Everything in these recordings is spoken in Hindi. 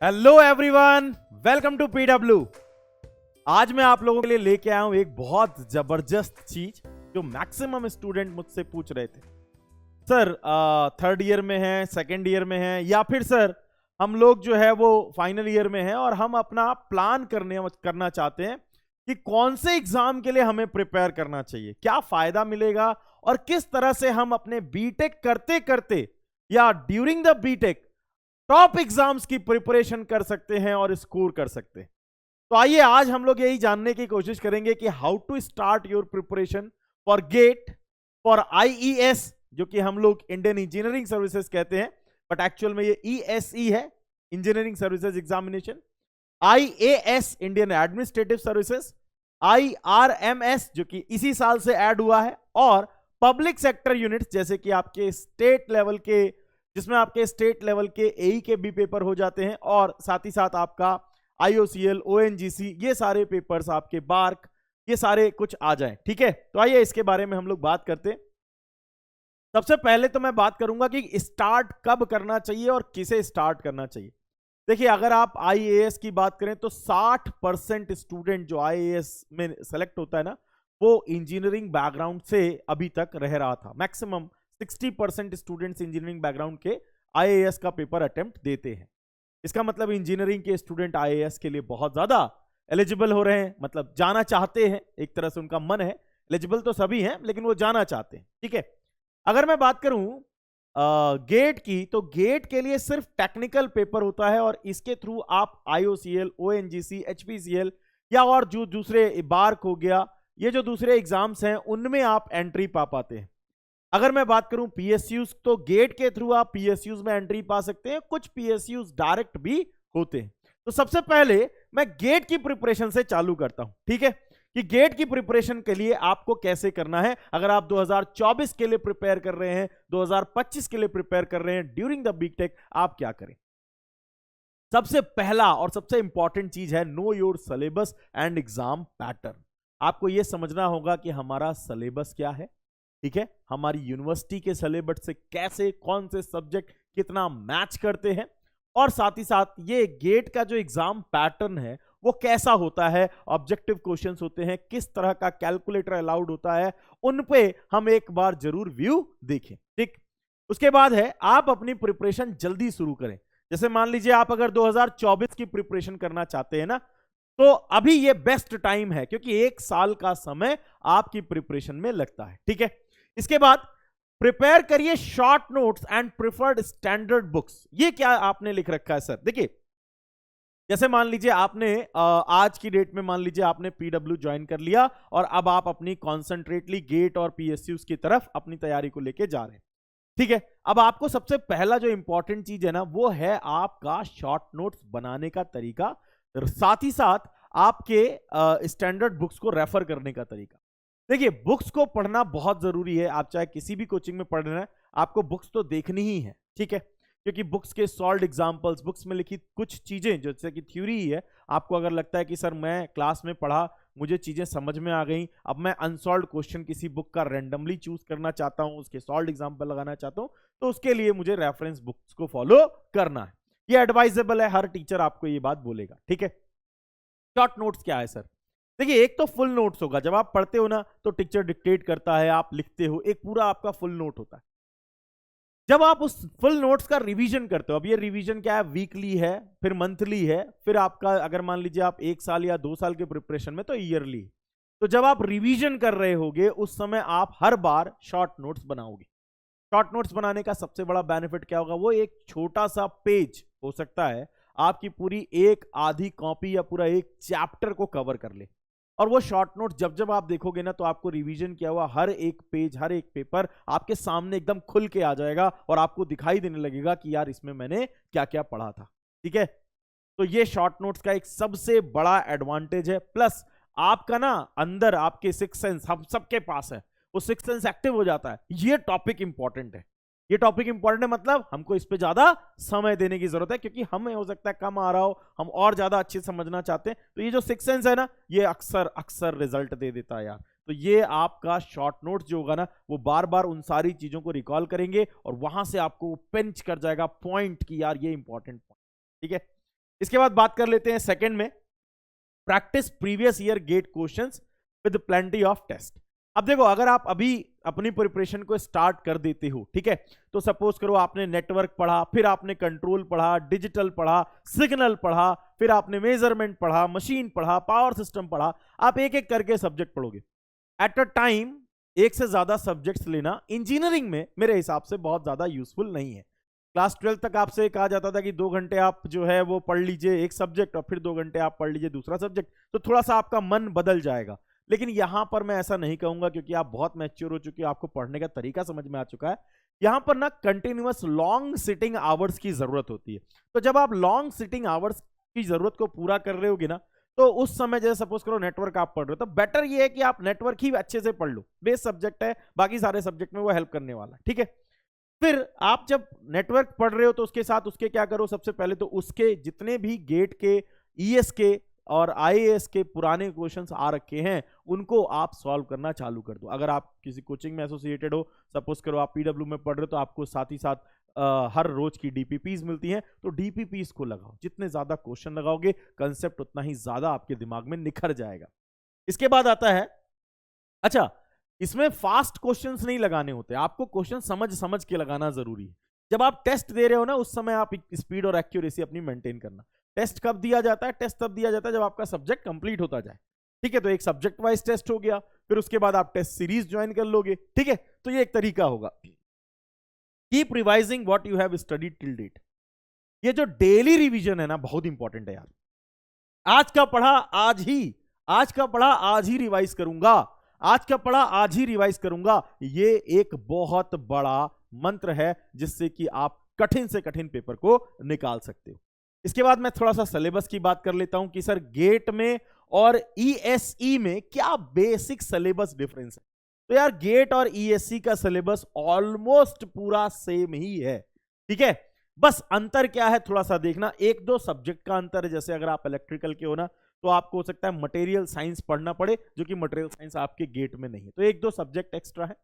Hello everyone, welcome to PW. आज मैं आप लोगों के लिए लेके आया हूं एक बहुत जबरदस्त चीज जो मैक्सिमम स्टूडेंट मुझसे पूछ रहे थे। सर थर्ड ईयर में है, सेकेंड ईयर में है, या फिर सर हम लोग जो है वो फाइनल ईयर में है और हम अपना प्लान करना चाहते हैं कि कौन से एग्जाम के लिए हमें प्रिपेयर करना चाहिए, क्या फायदा मिलेगा और किस तरह से हम अपने बीटेक करते करते या during the BTech top exams की प्रिपरेशन कर सकते हैं और स्कोर कर सकते हैं। तो आइए आज हम लोग यही जानने की कोशिश करेंगे कि how to start your preparation for GATE, for IES जो कि हम लोग इंडियन इंजीनियरिंग सर्विसेज कहते हैं, बट एक्चुअल में ये ईएसई है, engineering services examination. IAS Indian administrative services, IRMS जो कि इसी साल से ऐड हुआ है, और पब्लिक सेक्टर यूनिट्स जैसे कि आपके स्टेट लेवल के, जिसमें आपके स्टेट लेवल के एई के भी पेपर हो जाते हैं, और साथ ही साथ आपका आईओसीएल, ओएनजीसी, ये सारे पेपर्स, आपके बार्क, ये सारे कुछ आ जाएं। ठीक है, तो आइए इसके बारे में हम लोग बात करते हैं। सबसे पहले तो मैं बात करूंगा कि स्टार्ट कब करना चाहिए और किसे स्टार्ट करना चाहिए। देखिए, अगर आप आईएएस की बात करें तो 60% स्टूडेंट जो आईएएस में सेलेक्ट होता है ना, वो इंजीनियरिंग बैकग्राउंड से अभी तक रह रहा था। मैक्सिमम 60% स्टूडेंट्स इंजीनियरिंग बैकग्राउंड के आईएएस का पेपर अटेम्प्ट देते हैं। इसका मतलब इंजीनियरिंग के स्टूडेंट आईएएस के लिए बहुत ज्यादा एलिजिबल हो रहे हैं, मतलब जाना चाहते हैं, एक तरह से उनका मन है। एलिजिबल तो सभी हैं लेकिन वो जाना चाहते हैं। ठीक है, अगर मैं बात करूं गेट की, तो गेट के लिए सिर्फ टेक्निकल पेपर होता है और इसके थ्रू आप आईओसीएल, ओएनजीसी, एचपीसीएल या और जो दूसरे बार्क हो गया, ये जो दूसरे एग्जाम्स हैं उनमें आप एंट्री पा पाते हैं। अगर मैं बात करूं पीएसयूज, तो गेट के थ्रू आप पीएसयूज में एंट्री पा सकते हैं, कुछ पीएसयूज डायरेक्ट भी होते हैं। तो सबसे पहले मैं गेट की प्रिपरेशन से चालू करता हूं। ठीक है, कि गेट की प्रिपरेशन के लिए आपको कैसे करना है। अगर आप 2024 के लिए प्रिपेयर कर रहे हैं, 2025 के लिए प्रिपेयर कर रहे हैं ड्यूरिंग द बीटेक, आप क्या करें। सबसे पहला और सबसे इंपॉर्टेंट चीज है know your syllabus and exam pattern. आपको यह समझना होगा कि हमारा सिलेबस क्या है। ठीक है, हमारी यूनिवर्सिटी के सिलेबस से कैसे, कौन से सब्जेक्ट कितना मैच करते हैं, और साथ ही साथ ये गेट का जो एग्जाम पैटर्न है वो कैसा होता है, ऑब्जेक्टिव क्वेश्चंस होते हैं, किस तरह का कैलकुलेटर अलाउड होता है, उन पे हम एक बार जरूर व्यू देखें। ठीक, उसके बाद है आप अपनी प्रिपरेशन जल्दी शुरू करें। जैसे मान लीजिए आप अगर 2024 की प्रिपरेशन करना चाहते हैं ना, तो अभी ये बेस्ट टाइम है, क्योंकि एक साल का समय आपकी प्रिपरेशन में लगता है। ठीक है, इसके बाद प्रिपेयर करिए short notes and preferred standard books. ये क्या आपने लिख रखा है सर? देखिए, जैसे मान लीजिए आपने आज की डेट में मान लीजिए आपने पीडब्ल्यू ज्वाइन कर लिया और अब आप अपनी कॉन्सेंट्रेटली गेट और पीएसयूज की तरफ अपनी तैयारी को लेके जा रहे हैं। ठीक है, अब आपको सबसे पहला जो इंपॉर्टेंट चीज है ना, वो है आपका शॉर्ट नोट्स बनाने का तरीका, साथ ही साथ आपके स्टैंडर्ड बुक्स को रेफर करने का तरीका। देखिए, बुक्स को पढ़ना बहुत जरूरी है। आप चाहे किसी भी कोचिंग में पढ़ रहे हैं, आपको बुक्स तो देखनी ही है। ठीक है, क्योंकि बुक्स के सॉल्व्ड एग्जांपल्स, बुक्स में लिखी कुछ चीजें जैसे कि थ्योरी ही है, आपको अगर लगता है कि सर मैं क्लास में पढ़ा, मुझे चीजें समझ में आ गई, अब मैं अनसॉल्व्ड क्वेश्चन किसी बुक का रैंडमली चूज करना चाहता हूं, उसके सॉल्व्ड एग्जांपल लगाना चाहता हूं, तो उसके लिए मुझे रेफरेंस बुक्स को फॉलो करना है। ये एडवाइजेबल है, हर टीचर आपको ये बात बोलेगा। ठीक है, शॉर्ट नोट्स क्या है सर? देखिए, एक तो फुल नोट्स होगा, जब आप पढ़ते हो ना तो टीचर डिक्टेट करता है, आप लिखते हो, एक पूरा आपका फुल नोट होता है। जब आप उस फुल नोट्स का रिवीजन करते हो, अब ये रिवीजन क्या है, वीकली है, फिर मंथली है, फिर आपका अगर मान लीजिए आप 1 साल या 2 साल के प्रिपरेशन में तो ईयरली। तो जब आप रिवीजन कर रहे होगे उस समय आप हर बार शॉर्ट नोट्स बनाओगे। शॉर्ट नोट्स बनाने का सबसे बड़ा बेनिफिट क्या होगा, वो एक छोटा सा पेज हो सकता है, आपकी पूरी एक आधी कॉपी या पूरा एक चैप्टर को कवर कर ले। और वो शॉर्ट नोट जब जब आप देखोगे ना, तो आपको रिवीजन किया हुआ हर एक पेज, हर एक पेपर आपके सामने एकदम खुल के आ जाएगा और आपको दिखाई देने लगेगा कि यार इसमें मैंने क्या क्या पढ़ा था। ठीक है, तो ये शॉर्ट नोट्स का एक सबसे बड़ा एडवांटेज है। प्लस आपका ना अंदर आपके सिक्स सेंस, हम सबके पास है, वो सिक्स सेंस एक्टिव हो जाता है। ये टॉपिक इंपॉर्टेंट है, ये टॉपिक इंपॉर्टेंट है, मतलब हमको इस पे ज्यादा समय देने की जरूरत है, क्योंकि हमें हो सकता है कम आ रहा हो, हम और ज्यादा अच्छे समझना चाहते हैं। तो ये जो सिक्स सेंस है ना, ये अक्सर अक्सर रिजल्ट दे देता है यार। तो ये आपका शॉर्ट नोट्स जो होगा ना, वो बार बार उन सारी चीजों को रिकॉल करेंगे और वहां से आपको पिंच कर जाएगा पॉइंट की यार ये इंपॉर्टेंट पॉइंट। ठीक है, इसके बाद बात कर लेते हैं सेकंड में, practice previous year GATE questions with plenty of test. अब देखो, अगर आप अभी अपनी प्रिपरेशन को स्टार्ट कर देते हो, ठीक है, तो सपोज करो आपने नेटवर्क पढ़ा, फिर आपने कंट्रोल पढ़ा, डिजिटल पढ़ा, सिग्नल पढ़ा, फिर आपने मेजरमेंट पढ़ा, मशीन पढ़ा, पावर सिस्टम पढ़ा, आप एक एक करके सब्जेक्ट पढ़ोगे। एट अ टाइम एक से ज्यादा सब्जेक्ट्स लेना इंजीनियरिंग में मेरे हिसाब से बहुत ज्यादा यूजफुल नहीं है। क्लास 12 तक आपसे कहा जाता था कि 2 घंटे आप जो है वो पढ़ लीजिए एक सब्जेक्ट और फिर 2 घंटे आप पढ़ लीजिए दूसरा सब्जेक्ट, तो थोड़ा सा आपका मन बदल जाएगा। लेकिन यहां पर मैं ऐसा नहीं कहूंगा, क्योंकि आप बहुत मैच्योर हो चुके हो, आपको पढ़ने का तरीका समझ में आ चुका है। यहां पर ना कंटिन्यूअस लॉन्ग सिटिंग आवर्स की जरूरत होती है। तो जब आप लॉन्ग सिटिंग आवर्स की जरूरत को पूरा कर रहे होगे ना, तो उस समय जैसे सपोज करो नेटवर्क आप पढ़ रहे हो, तो बेटर ये है कि आप नेटवर्क ही अच्छे से पढ़ लो, बेस सब्जेक्ट है, बाकी सारे सब्जेक्ट में वो हेल्प करने वाला, ठीक है। फिर आप जब नेटवर्क पढ़ रहे हो तो उसके साथ उसके क्या करो, सबसे पहले तो उसके जितने भी गेट के, ईएस के और आईएएस के पुराने क्वेश्चंस आ रखे हैं उनको आप सॉल्व करना चालू कर दो। अगर आप किसी कोचिंग में एसोसिएटेड हो, सपोज करो आप पीडब्ल्यू में पढ़ रहे हो, तो आपको साथ ही साथ हर रोज की डीपीपीज मिलती हैं, तो डीपीपीज को लगाओ। जितने ज्यादा क्वेश्चन लगाओगे कंसेप्ट उतना ही ज्यादा आपके दिमाग में निखर जाएगा। इसके बाद आता है, अच्छा इसमें फास्ट क्वेश्चंस नहीं लगाने होते, आपको क्वेश्चन समझ समझ के लगाना जरूरी है। जब आप टेस्ट दे रहे हो ना, उस समय आप स्पीड और एक्यूरेसी अपनी मेंटेन करना। टेस्ट कब दिया जाता है? टेस्ट तब दिया जाता है जब आपका सब्जेक्ट कंप्लीट होता जाए, ठीक है। तो एक सब्जेक्ट वाइज टेस्ट हो गया, फिर उसके बाद आप टेस्ट सीरीज ज्वाइन कर लोगे, ठीक है। तो ये एक तरीका होगा। Keep revising what you have studied till date. ये जो डेली रिवीजन है ना, बहुत इंपॉर्टेंट है यार। आज का पढ़ा आज ही, आज का पढ़ा आज ही रिवाइज करूंगा, आज का पढ़ा आज ही रिवाइज करूंगा, ये एक बहुत बड़ा मंत्र है जिससे कि आप कठिन से कठिन पेपर को निकाल सकते हो। इसके बाद मैं थोड़ा सा सिलेबस की बात कर लेता हूं कि सर गेट में और ईएसई में क्या बेसिक सिलेबस डिफरेंस है। तो यार गेट और ईएससी का सिलेबस ऑलमोस्ट पूरा सेम ही है, ठीक है। बस अंतर क्या है थोड़ा सा देखना, एक दो सब्जेक्ट का अंतर है। जैसे अगर आप इलेक्ट्रिकल के हो ना, तो आपको हो सकता है मटेरियल साइंस पढ़ना पड़े, जो कि मटेरियल साइंस आपके गेट में नहीं है, तो एक दो सब्जेक्ट एक्स्ट्रा है,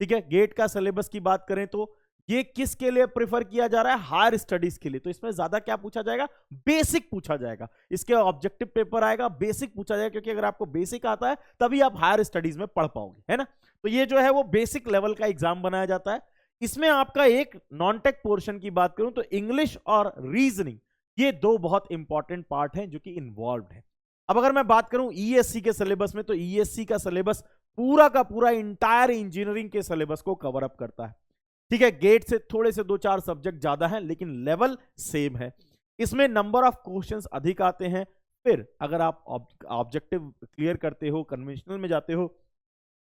ठीक है। गेट का सिलेबस की बात करें तो ये किसके लिए प्रेफर किया जा रहा है? हायर स्टडीज के लिए। तो इसमें ज्यादा क्या पूछा जाएगा? बेसिक पूछा जाएगा। इसके ऑब्जेक्टिव पेपर आएगा, बेसिक पूछा जाएगा, क्योंकि अगर आपको बेसिक आता है तभी आप हायर स्टडीज में पढ़ पाओगे, है ना। तो ये जो है वो बेसिक लेवल का एग्जाम बनाया जाता है। इसमें आपका एक नॉन टेक पोर्शन की बात करूं तो इंग्लिश और रीजनिंग, ये दो बहुत इंपॉर्टेंट पार्ट हैं जो कि इन्वॉल्व है। अब अगर मैं बात करूं ईएससी के सिलेबस में, तो ईएससी का सिलेबस पूरा का पूरा इंटायर इंजीनियरिंग के सिलेबस को कवर अप करता है, ठीक है। गेट से थोड़े से 2-4 सब्जेक्ट ज्यादा हैं, लेकिन लेवल सेम है। इसमें नंबर ऑफ क्वेश्चंस अधिक आते हैं। फिर अगर आप ऑब्जेक्टिव क्लियर करते हो, कन्वेंशनल में जाते हो,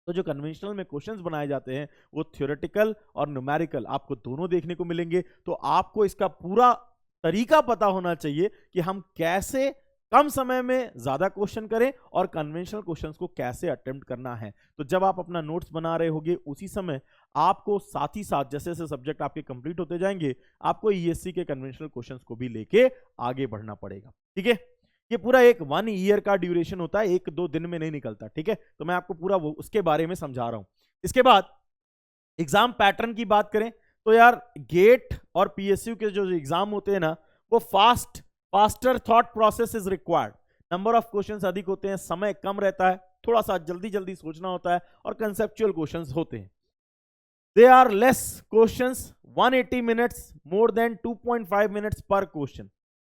तो जो कन्वेंशनल में क्वेश्चंस बनाए जाते हैं वो थ्योरेटिकल और न्यूमेरिकल आपको दोनों देखने को मिलेंगे। तो आपको इसका पूरा तरीका पता होना चाहिए कि हम कैसे कम समय में ज्यादा क्वेश्चन करें और कन्वेंशनल क्वेश्चंस को कैसे अटेम्प्ट करना है। तो जब आप अपना नोट्स बना रहे होगे उसी समय आपको साथ ही साथ जैसे जैसे सब्जेक्ट आपके कंप्लीट होते जाएंगे, आपको ईएससी के कन्वेंशनल क्वेश्चंस को भी लेके आगे बढ़ना पड़ेगा, ठीक है। ये पूरा एक 1 ईयर का ड्यूरेशन होता है, 1-2 दिन में नहीं निकलता, ठीक है। तो मैं आपको पूरा वो उसके बारे में समझा रहा हूं। इसके बाद एग्जाम पैटर्न की बात करें तो यार गेट और पीएसयू के जो एग्जाम होते हैं ना, वो faster thought process is required. Number of questions अधिक होते हैं, समय कम रहता है, थोड़ा सा जल्दी जल्दी सोचना होता है और कंसेप्चुअल क्वेश्चंस होते हैं। They are less questions, 180 minutes, more than 2.5 minutes per question.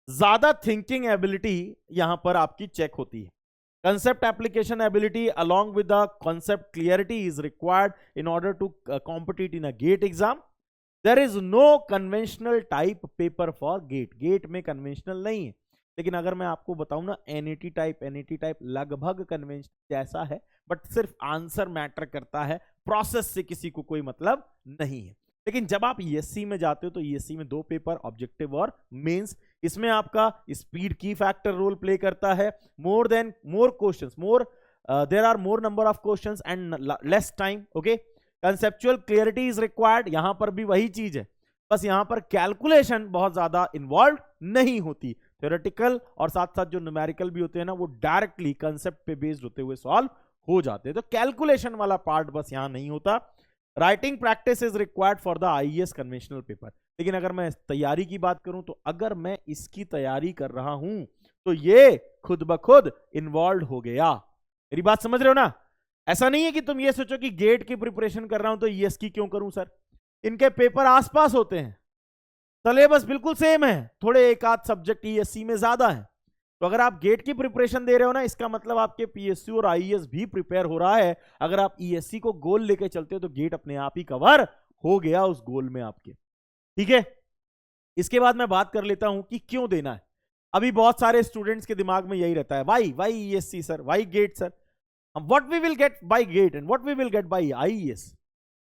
ज्यादा थिंकिंग एबिलिटी यहां पर आपकी चेक होती है। Concept application ability along with the concept clarity is required in order to compete in a GATE exam. There is no conventional type paper for GATE. GATE में कन्वेंशनल नहीं है, लेकिन अगर मैं आपको बताऊं ना एनईटी टाइप लगभग कन्वेंशनल जैसा है, बट सिर्फ आंसर मैटर करता है, प्रोसेस से किसी को कोई मतलब नहीं है। लेकिन जब आप ईएससी में जाते हो तो ईएससी में 2 पेपर, ऑब्जेक्टिव और मेंस। इसमें आपका स्पीड की फैक्टर रोल प्ले करता है। More questions, there are more number of questions and less time, okay. Conceptual clarity is required, यहां पर भी वही चीज है, बस यहां पर कैलकुलेशन बहुत ज्यादा इन्वॉल्व नहीं होती। थ्योरेटिकल और साथ साथ जो न्यूमेरिकल भी होते हैं ना, वो डायरेक्टली कंसेप्ट पे बेस्ड होते हुए सॉल्व हो जाते हैं। तो कैलकुलेशन वाला पार्ट बस यहां नहीं होता। Writing practice is required for the IAS conventional paper. लेकिन अगर मैं तैयारी की बात करूं तो अगर मैं इसकी तैयारी कर रहा हूं तो ये खुद ब खुद इन्वॉल्व हो गया। मेरी बात समझ रहे हो ना? ऐसा नहीं है कि तुम ये सोचो कि गेट की प्रिपरेशन कर रहा हूं तो ईएस की क्यों करूं सर। इनके पेपर आसपास होते हैं, सिलेबस बिल्कुल सेम है, थोड़े एक आध सब्जेक्ट ईएससी में ज्यादा है। तो अगर आप गेट की प्रिपरेशन दे रहे हो ना, इसका मतलब आपके पीएसयू और आईएएस भी प्रिपेयर हो रहा है। अगर आप ईएससी को गोल लेके चलते हो तो गेट अपने आप ही कवर हो गया उस गोल में आपके। ठीक है, इसके बाद मैं बात कर लेता हूं कि क्यों देना है। अभी बहुत सारे स्टूडेंट्स के दिमाग में यही रहता है, why ESC sir, why GATE sir, what we will get by GATE and what we will get by IES.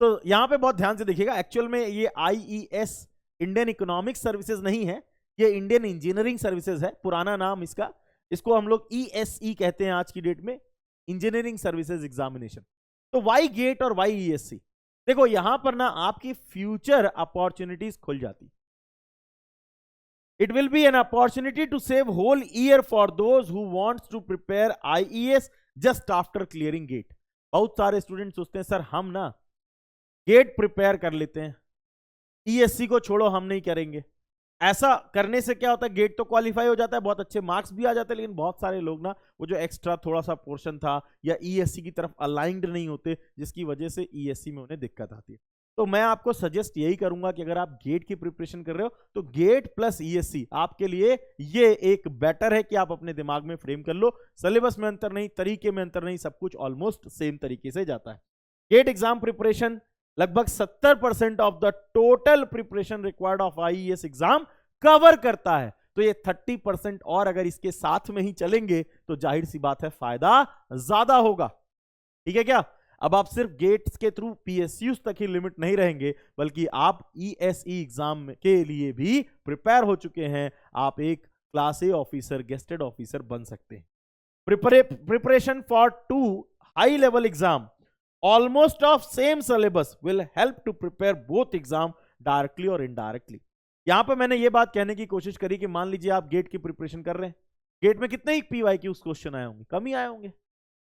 तो यहां पे बहुत ध्यान से देखिएगा, एक्चुअल में ये आईईएस इंडियन इकोनॉमिक सर्विसेज नहीं है, ये इंडियन इंजीनियरिंग सर्विसेज है, पुराना नाम इसका। इसको हम लोग ईएसई कहते हैं आज की डेट में, इंजीनियरिंग सर्विसेज एग्जामिनेशन। तो वाई गेट और वाई ईएससी, देखो यहां पर ना आपकी फ्यूचर अपॉर्चुनिटीज खुल जाती। It will be an opportunity to save whole year for those who wants to prepare IES just after clearing gate। बहुत सारे स्टूडेंट सोचते हैं सर हम ना गेट प्रिपेयर कर लेते हैं, ईएससी को छोड़ो हम नहीं करेंगे। ऐसा करने से क्या होता है, गेट तो क्वालिफाई हो जाता है, बहुत अच्छे मार्क्स भी आ जाते हैं, लेकिन बहुत सारे लोग ना वो जो एक्स्ट्रा थोड़ा सा पोर्शन था या ईएससी की तरफ अलाइंड नहीं होते, जिसकी वजह से ईएससी में उन्हें दिक्कत आती है। तो मैं आपको सजेस्ट यही करूंगा कि अगर आप गेट की प्रिपरेशन कर रहे हो तो गेट प्लस ईएससी आपके लिए ये एक बेटर है कि आप अपने दिमाग में फ्रेम कर लो। सिलेबस में अंतर नहीं, तरीके में अंतर नहीं, सब कुछ ऑलमोस्ट सेम तरीके से जाता है। गेट एग्जाम प्रिपरेशन लगभग 70% of the total preparation required of IES exam cover करता है। तो ये 30% और अगर इसके साथ में ही चलेंगे तो जाहिर सी बात है फायदा ज्यादा होगा। ठीक है क्या? अब आप सिर्फ गेट्स के थ्रू पीएसयूज तक ही लिमिट नहीं रहेंगे, बल्कि आप ईएसई एग्जाम के लिए भी प्रिपेयर हो चुके हैं। आप एक class A officer, gazetted officer बन सकते हैं। Preparation for 2 high level exam almost of same syllabus will help to prepare both exam directly और इनडायरेक्टली। यहां पर मैंने ये बात कहने की कोशिश करी कि मान लीजिए आप गेट की प्रिपरेशन कर रहे हैं, गेट में कितने ही पीवाईक्यूज क्वेश्चन आए होंगे, कम ही आए होंगे।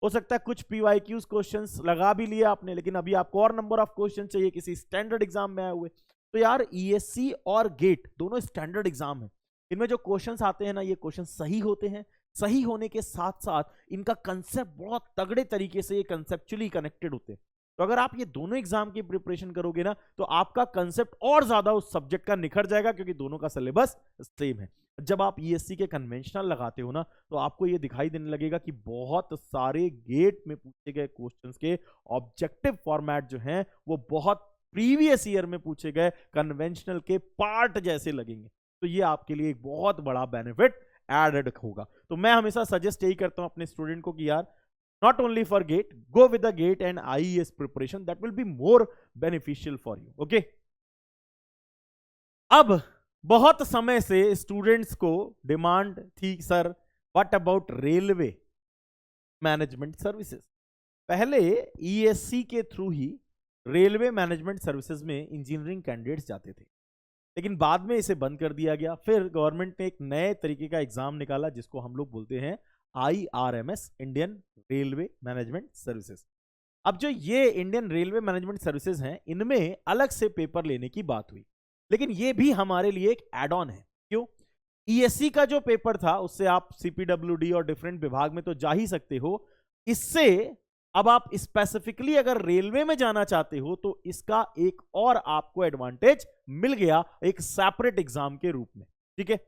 हो सकता है कुछ पीवाईक्यूज क्वेश्चंस लगा भी लिए आपने, लेकिन अभी आपको और नंबर ऑफ क्वेश्चन चाहिए किसी स्टैंडर्ड एग्जाम में आए हुए। तो यार ईएससी और गेट दोनों स्टैंडर्ड एग्जाम है, इनमें जो क्वेश्चंस आते हैं ना, ये क्वेश्चन सही होते हैं। सही होने के साथ साथ इनका कंसेप्ट बहुत तगड़े तरीके से ये कंसेप्चुअली कनेक्टेड होते हैं। तो अगर आप ये दोनों एग्जाम की प्रिपरेशन करोगे ना तो आपका कंसेप्ट और ज्यादा उस सब्जेक्ट का निखर जाएगा, क्योंकि दोनों का सिलेबस सेम है। जब आप ईएससी के कन्वेंशनल लगाते हो ना तो आपको ये दिखाई देने लगेगा कि बहुत सारे गेट में पूछे गए क्वेश्चंस के ऑब्जेक्टिव फॉर्मेट जो हैं वो बहुत प्रीवियस ईयर में पूछे गए कन्वेंशनल के पार्ट जैसे लगेंगे। तो ये आपके लिए एक बहुत बड़ा बेनिफिट एडेड होगा। तो मैं हमेशा सजेस्ट यही करता हूं अपने स्टूडेंट को कि यार not only for gate, go with the gate and IES preparation, that will be more beneficial for you। okay? अब बहुत समय से स्टूडेंट्स को डिमांड थी sir what about railway management services. पहले ईएससी के थ्रू ही रेलवे मैनेजमेंट सर्विसेज में इंजीनियरिंग कैंडिडेट्स जाते थे, लेकिन बाद में इसे बंद कर दिया गया। फिर गवर्नमेंट ने एक नए तरीके का एग्जाम निकाला जिसको हम लोग बोलते हैं IRMS, Indian railway management services. अब जो ये इंडियन रेलवे मैनेजमेंट सर्विसेज हैं, इनमें अलग से पेपर लेने की बात हुई, लेकिन ये भी हमारे लिए एक एड ऑन है। क्यों? ईएससी का जो पेपर था उससे आप सीपीडब्ल्यूडी और डिफरेंट विभाग में तो जा ही सकते हो, इससे अब आप स्पेसिफिकली अगर रेलवे में जाना चाहते हो तो इसका एक और आपको एडवांटेज मिल गया एक सेपरेट एग्जाम के रूप में। ठीक है,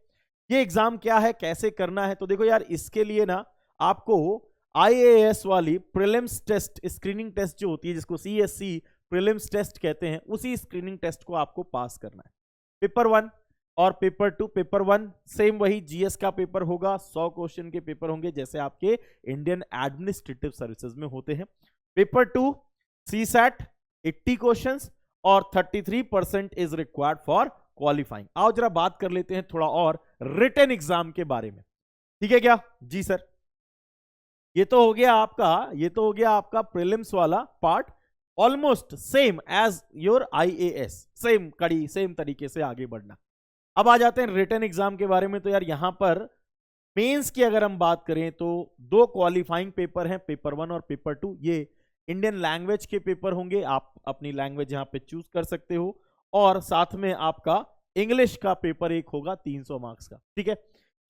ये एग्जाम क्या है, कैसे करना है? तो देखो यार, इसके लिए ना आपको आईएएस वाली प्रीलिम्स टेस्ट, स्क्रीनिंग टेस्ट जो होती है जिसको सीएससी प्रीलिम्स टेस्ट कहते हैं, उसी स्क्रीनिंग टेस्ट को आपको पास करना है। पेपर 1 और पेपर 2, पेपर 1 सेम वही जीएस का पेपर होगा, 100 क्वेश्चन के पेपर होंगे जैसे आपके इंडियन एडमिनिस्ट्रेटिव सर्विसेज में होते हैं। पेपर 2 सीसैट 80 क्वेश्चंस और 33% इज रिक्वायर्ड फॉर क्वालिफाइंग। आओ जरा बात कर लेते हैं थोड़ा और रिटन एग्जाम के बारे में। ठीक है क्या? जी सर, ये तो हो गया आपका प्रीलिम्स वाला part, almost same as your IAS, same कड़ी, सेम तरीके से आगे बढ़ना। अब आ जाते हैं रिटन एग्जाम के बारे में। तो यार यहां पर मेंस की अगर हम बात करें तो 2 क्वालिफाइंग पेपर हैं, पेपर 1 और पेपर 2। ये इंडियन लैंग्वेज के पेपर होंगे, आप अपनी लैंग्वेज यहाँ पे चूज कर सकते हो, और साथ में आपका इंग्लिश का पेपर एक होगा 300 मार्क्स का, ठीक है।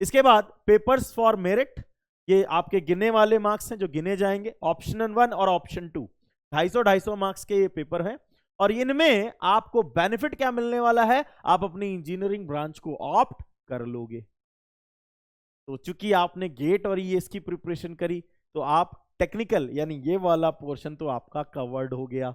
इसके बाद पेपर्स फॉर मेरिट, ये आपके गिने वाले मार्क्स हैं जो गिने जाएंगे। ऑप्शन 1 और ऑप्शन 2 250 मार्क्स के ये पेपर हैं, और इनमें आपको बेनिफिट क्या मिलने वाला है, आप अपनी इंजीनियरिंग ब्रांच को ऑप्ट कर लोगे। तो चूंकि आपने गेट और ईएस की प्रिपरेशन करी, तो आप टेक्निकल यानी ये वाला पोर्शन तो आपका कवर्ड हो गया।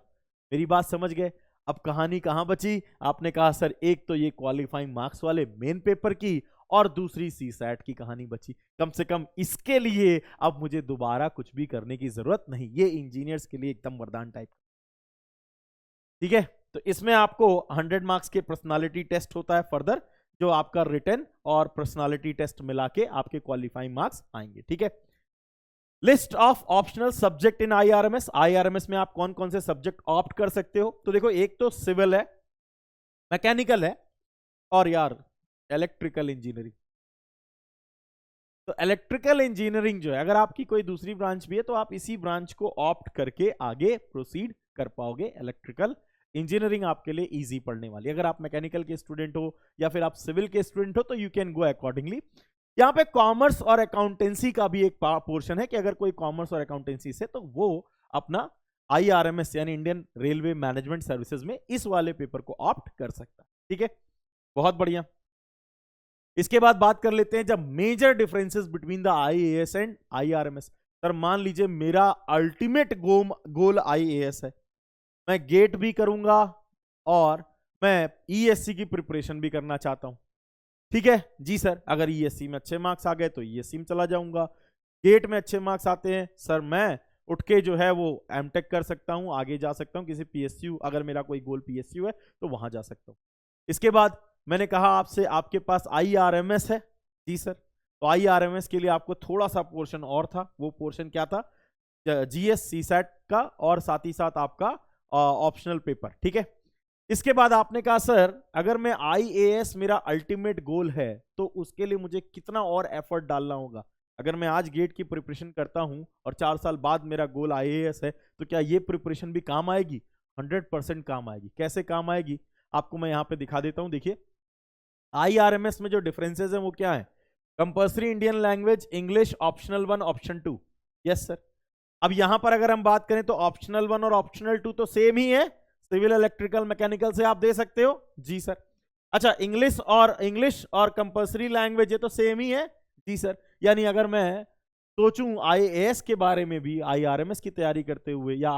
मेरी बात समझ गए? अब कहानी कहां बची? आपने कहा सर एक तो ये क्वालिफाइंग मार्क्स वाले मेन पेपर की, और दूसरी सीसैट की कहानी बची। कम से कम इसके लिए अब मुझे दोबारा कुछ भी करने की जरूरत नहीं, ये इंजीनियर्स के लिए एकदम वरदान टाइप, ठीक है। तो इसमें आपको 100 मार्क्स के पर्सनालिटी टेस्ट होता है फर्दर, जो आपका रिटन और पर्सनालिटी टेस्ट मिला के आपके क्वालिफाइंग मार्क्स आएंगे, ठीक है। List of optional subject in IRMS. IRMS में आप कौन कौन से सब्जेक्ट ऑप्ट कर सकते हो? तो देखो, एक तो सिविल है, मैकेनिकल है, और यार इलेक्ट्रिकल इंजीनियरिंग। तो इलेक्ट्रिकल इंजीनियरिंग जो है, अगर आपकी कोई दूसरी ब्रांच भी है तो आप इसी ब्रांच को ऑप्ट करके आगे प्रोसीड कर पाओगे। इलेक्ट्रिकल इंजीनियरिंग आपके लिए इजी पड़ने वाली है। अगर आप मैकेनिकल के स्टूडेंट हो या फिर आप सिविल के स्टूडेंट हो तो यू कैन गो अकॉर्डिंगली। यहाँ पे कॉमर्स और अकाउंटेंसी का भी एक पोर्शन है कि अगर कोई कॉमर्स और अकाउंटेंसी से, तो वो अपना आईआरएमएस यानी इंडियन रेलवे मैनेजमेंट सर्विसेज में इस वाले पेपर को ऑप्ट कर सकता है, ठीक है। बहुत बढ़िया। इसके बाद बात कर लेते हैं जब major differences between the IAS and IRMS. Sir मान लीजिए मेरा अल्टीमेट गोल आईएएस है, मैं गेट भी करूंगा और मैं ईएससी की प्रिपरेशन भी करना चाहता हूं, ठीक है जी सर। अगर ईएससी में अच्छे मार्क्स आ गए तो ईएससी में चला जाऊंगा, गेट में अच्छे मार्क्स आते हैं सर, मैं उठ के जो है वो एमटेक कर सकता हूं, आगे जा सकता हूं किसी पीएसयू, अगर मेरा कोई गोल पीएसयू है तो वहां जा सकता हूं। इसके बाद मैंने कहा आपसे आपके पास आईआरएमएस है, जी सर। तो आईआरएमएस के लिए आपको थोड़ा सा पोर्शन और था, वो पोर्शन क्या था? जीएस सीसैट का, और साथ ही साथ आपका ऑप्शनल पेपर, ठीक है। इसके बाद आपने कहा सर अगर मैं आईएएस मेरा अल्टीमेट गोल है तो उसके लिए मुझे कितना और एफर्ट डालना होगा? अगर मैं आज गेट की प्रिपरेशन करता हूं और 4 साल बाद मेरा गोल आईएएस है, तो क्या ये प्रिपरेशन भी काम आएगी? 100% काम आएगी। कैसे काम आएगी आपको मैं यहां पे दिखा देता हूं। देखिए, आईआरएमएस में जो डिफरेंसेस हैं वो क्या है? Compulsory Indian language, English, optional 1, option 2। Yes sir. अब यहां पर अगर हम बात करें तो ऑप्शनल 1 और ऑप्शनल 2 तो सेम ही है, सिविल, इलेक्ट्रिकल, मैकेनिकल से आप दे सकते हो, जी सर। अच्छा, इंग्लिश और कंपल्सरी लैंग्वेज ये तो सेम ही है, जी सर। यानी अगर मैं सोचूं आईएएस के बारे में भी, आईआरएमएस की तैयारी करते हुए, या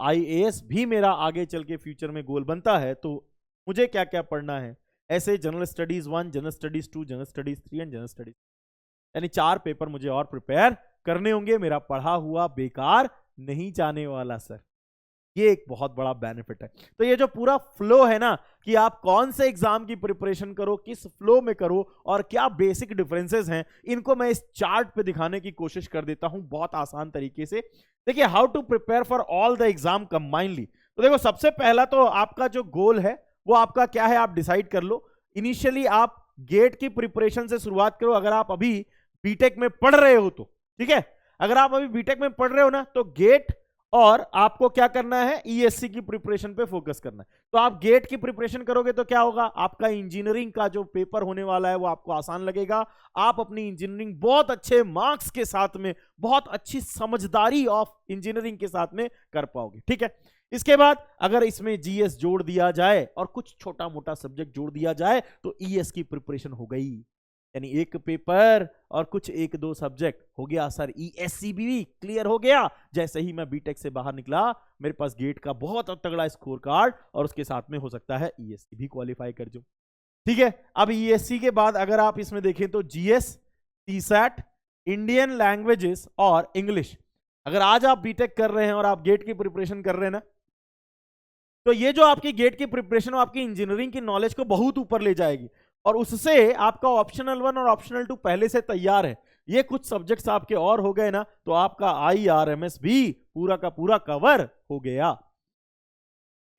आईएएस भी मेरा आगे चल के फ्यूचर में गोल बनता है, तो मुझे क्या क्या पढ़ना है? ऐसे general studies 1, general studies 2, general studies 3 and general studies, यानी 4 पेपर मुझे और प्रिपेयर करने होंगे। मेरा पढ़ा हुआ बेकार नहीं जाने वाला सर, ये एक बहुत बड़ा बेनिफिट है। तो ये जो पूरा फ्लो है ना, कि आप कौन से एग्जाम की प्रिपरेशन करो, किस फ्लो में करो, और क्या बेसिक डिफरेंसेस हैं, इनको मैं इस चार्ट पे दिखाने की कोशिश कर देता हूं बहुत आसान तरीके से। देखिए, how to prepare for all the exam combinedly. तो देखो, सबसे पहला तो आपका जो गोल है वो आपका क्या है, आप डिसाइड कर लो। इनिशियली आप गेट की प्रिपरेशन से शुरुआत करो, अगर आप अभी बीटेक में पढ़ रहे हो तो, ठीक है। अगर आप अभी बीटेक में पढ़ रहे हो ना, तो गेट और आपको क्या करना है, ईएससी की प्रिपरेशन पे फोकस करना है। तो आप गेट की प्रिपरेशन करोगे तो क्या होगा, आपका इंजीनियरिंग का जो पेपर होने वाला है वो आपको आसान लगेगा। आप अपनी इंजीनियरिंग बहुत अच्छे मार्क्स के साथ में, बहुत अच्छी समझदारी ऑफ इंजीनियरिंग के साथ में कर पाओगे, ठीक है। इसके बाद अगर इसमें जीएस जोड़ दिया जाए और कुछ छोटा मोटा सब्जेक्ट जोड़ दिया जाए तो ईएस की प्रिपरेशन हो गई, यानी एक पेपर और कुछ 1-2 सब्जेक्ट हो गया सर, ईएससी भी क्लियर हो गया। जैसे ही मैं बीटेक से बाहर निकला, मेरे पास गेट का बहुत तगड़ा स्कोर कार्ड, और उसके साथ में हो सकता है ईएससी भी क्वालिफाई कर जाऊं, ठीक है। अब ईएससी के बाद अगर आप इसमें देखें तो जीएस, सीसैट, इंडियन लैंग्वेजेस और इंग्लिश। अगर आज आप बीटेक कर रहे हैं और आप गेट की प्रिपरेशन कर रहे हैं ना, तो ये जो आपकी गेट की प्रिपरेशन आपकी इंजीनियरिंग की नॉलेज को बहुत ऊपर ले जाएगी, और उससे आपका ऑप्शनल 1 और ऑप्शनल 2 पहले से तैयार है। ये कुछ सब्जेक्ट्स आपके और हो गए ना, तो आपका आईआरएमएस भी पूरा का पूरा कवर हो गया।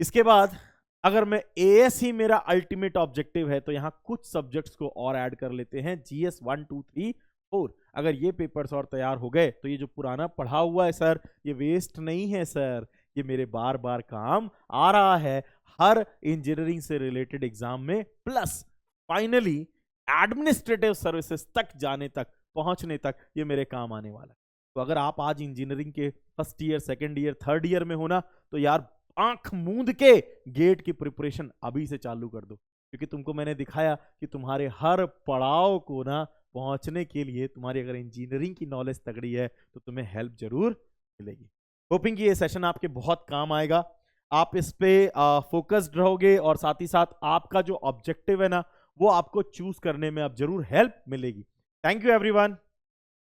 इसके बाद अगर मैं एएस ही मेरा अल्टीमेट ऑब्जेक्टिव है, तो यहां कुछ सब्जेक्ट्स को और ऐड कर लेते हैं, जीएस 1, 2, 3, 4। अगर ये पेपर्स और तैयार हो गए तो ये जो पुराना पढ़ा हुआ है सर, ये वेस्ट नहीं है सर, ये मेरे बार बार काम आ रहा है हर इंजीनियरिंग से रिलेटेड एग्जाम में, प्लस फाइनली एडमिनिस्ट्रेटिव सर्विसेज तक जाने तक, पहुंचने तक ये मेरे काम आने वाला है। तो अगर आप आज इंजीनियरिंग के first year, second year, third year में हो ना, तो यार आंख मूंद के गेट की प्रिपरेशन अभी से चालू कर दो, क्योंकि तुमको मैंने दिखाया कि तुम्हारे हर पड़ाव को ना पहुंचने के लिए तुम्हारी अगर इंजीनियरिंग की नॉलेज तगड़ी है तो तुम्हें हेल्प जरूर मिलेगी। होपिंग कि ये सेशन आपके बहुत काम आएगा, आप इस पे फोकस्ड रहोगे और साथ ही साथ आपका जो ऑब्जेक्टिव है ना वो आपको चूज करने में अब जरूर हेल्प मिलेगी। Thank you everyone.